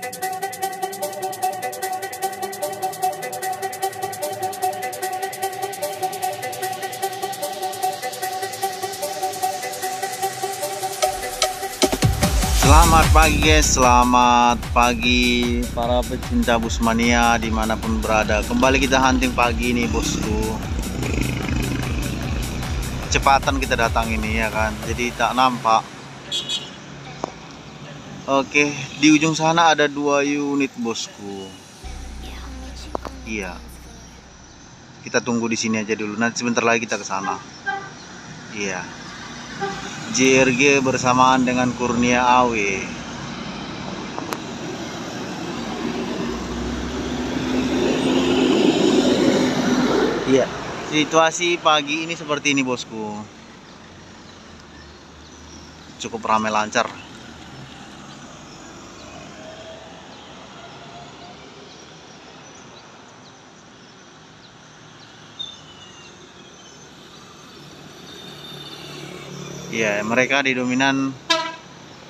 Selamat pagi guys, selamat pagi para pecinta busmania dimanapun berada. Kembali kita hunting pagi nih bosku. Kecepatan kita datang ini ya kan, jadi tak nampak. Oke, di ujung sana ada 2 unit bosku. Iya, kita tunggu di sini aja dulu. Nanti sebentar lagi kita ke sana. Iya, JRG bersamaan dengan Kurnia AW. Iya, situasi pagi ini seperti ini bosku. Cukup ramai lancar. Iya, mereka di dominan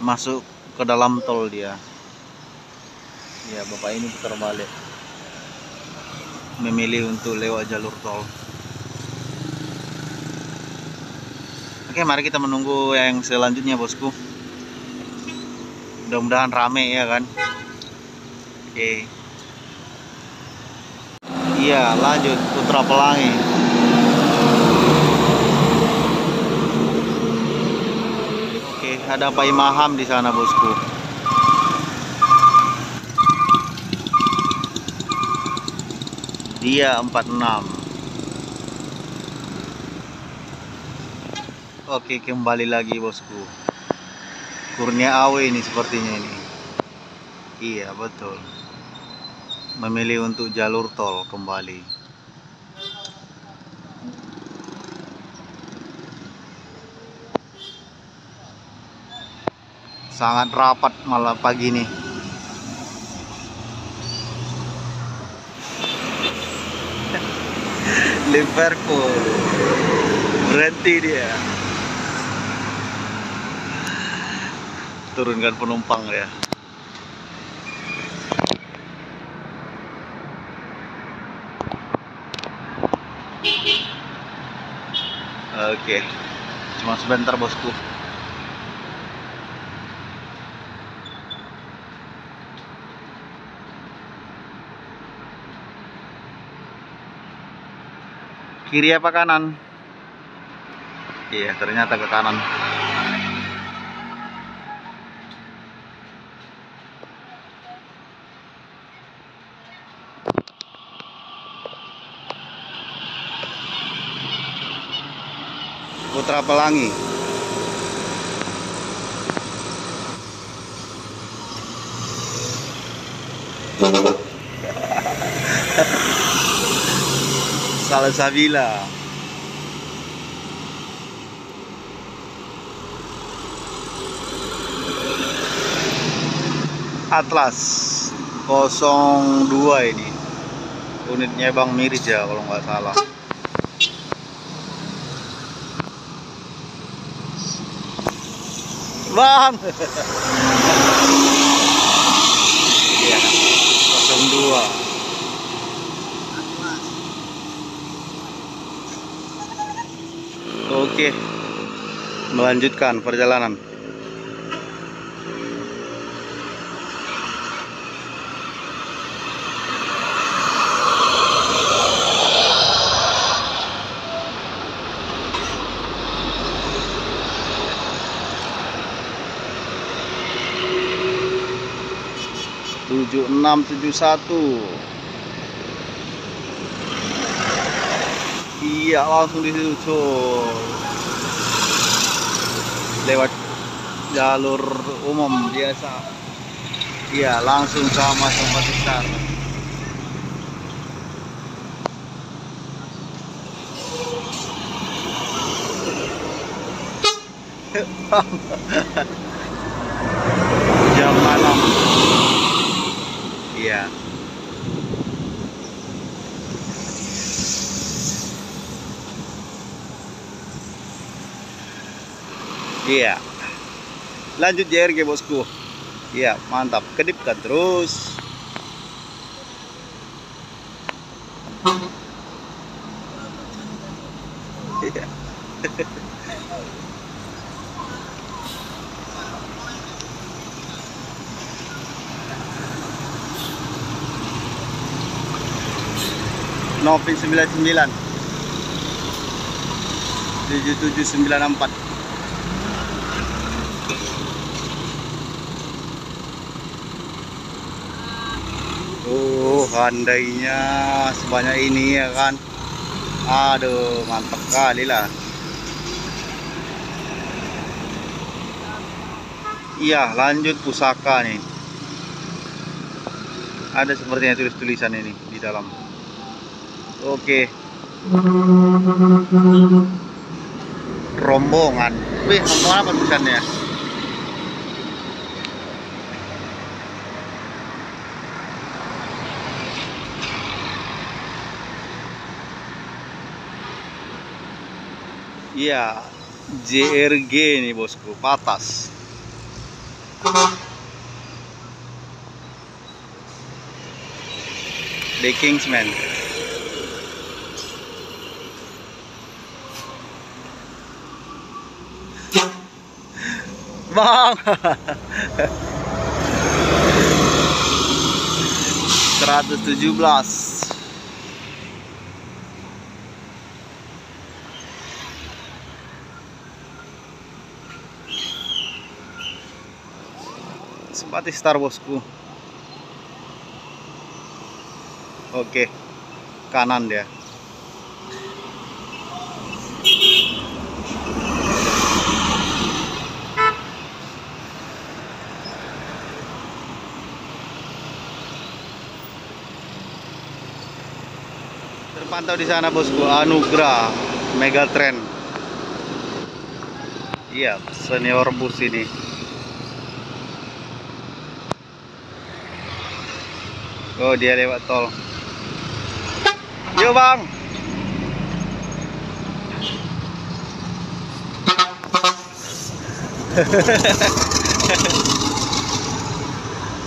masuk ke dalam tol dia. Ya, bapak ini putar balik, memilih untuk lewat jalur tol. Oke, mari kita menunggu yang selanjutnya bosku. Mudah-mudahan rame ya kan. Oke. Iya, lanjut Putra Pelangi. Oke, ada Pak Imaham di sana bosku. Dia 46. Oke, kembali lagi bosku. Kurnia AW ini sepertinya ini. Iya, betul. Memilih untuk jalur tol kembali. Sangat rapat malam pagi nih. Liverpool berhenti dia. Turunkan penumpang ya. Oke, cuma sebentar bosku. Kiri apa kanan? Iya, ternyata ke kanan. Putra Pelangi. Salsabila. Atlas 02 ini. Unitnya Bang Mirja kalau nggak salah. Bang. Iya, 02. Oke, melanjutkan perjalanan. Tujuh 671. Iya, langsung di situ coy. Lewat jalur umum biasa. Iya, langsung sama tempat besar. Jam malam. Iya. Iya. Lanjut JRG bosku. Iya, mantap. Kedipkan terus. Iya. Novi 99 7794. Handainya sebanyak ini ya kan. Aduh, mantap kali lah. Iya, lanjut pusaka nih. Ada sepertinya tulis-tulisan ini di dalam. Oke. Rombongan. Wih, rombongan apa tulisannya? Iya, JRG nih bosku, patas. The Kingsman. Bang. 117. Sepati Star bosku. Oke, kanan dia. Terpantau di sana bosku, Anugrah Megatrend. Iya, senior bus ini. Oh, dia lewat tol. Yo bang.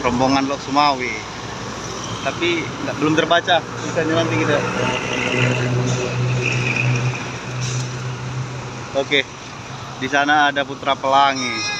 Rombongan Lok Sumawi. Tapi belum terbaca tulisannya, nanti kita. Oke. Di sana ada Putra Pelangi.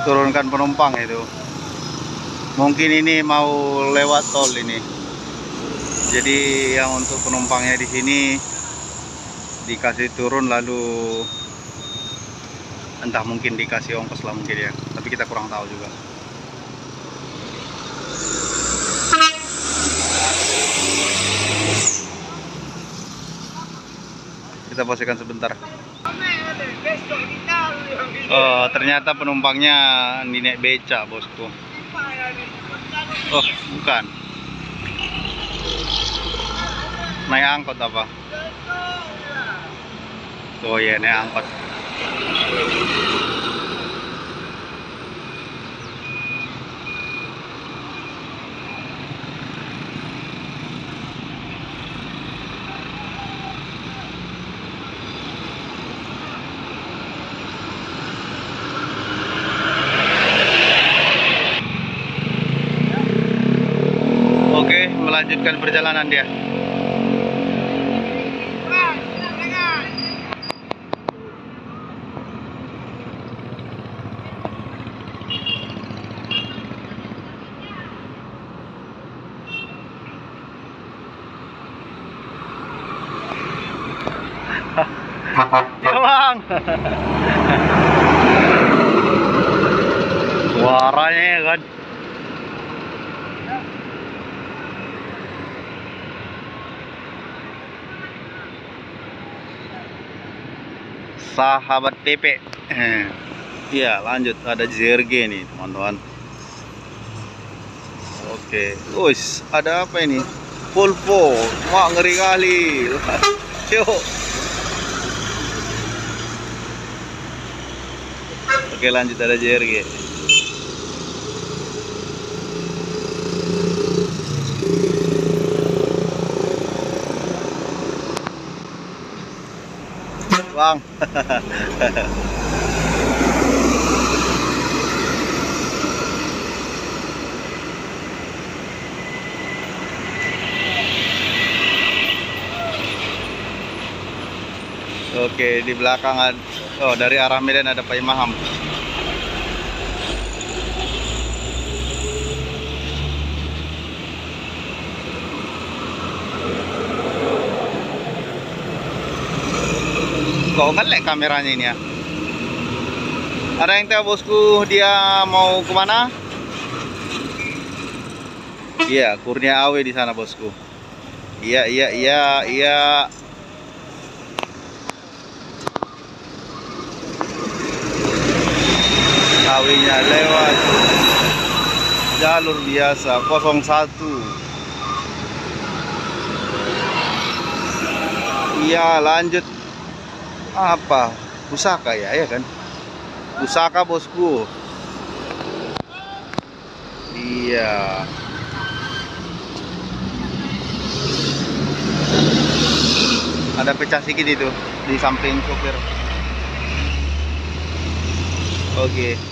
Turunkan penumpang itu. Mungkin ini mau lewat tol ini. Jadi yang untuk penumpangnya di sini dikasih turun, lalu entah mungkin dikasih ongkos lah mungkin ya. Tapi kita kurang tahu juga. Kita pastikan sebentar. Oh, ternyata penumpangnya nenek beca bosku. Oh, bukan. Naik angkot apa? Oh iya, naik angkot. Melanjutkan perjalanan dia. Ya bang. Suaranya ya kan. Sahabat PP. Iya, lanjut, ada JRG nih teman-teman. Oke, wis, ada apa ini? Volvo. Wah, ngeri kali. Yuk. Oke, lanjut, ada JRG. Bang. Oke, di belakang oh, dari arah Medan ada Pak Imam. Kok ngelek kameranya ini ya? Ada yang tahu bosku dia mau kemana? Iya, Kurnia Awe di sana bosku. Iya. Awe-nya lewat jalur biasa 01. Iya, lanjut apa? Pusaka ya kan? Pusaka bosku. Iya. Ada pecah sedikit itu di samping sopir. Oke.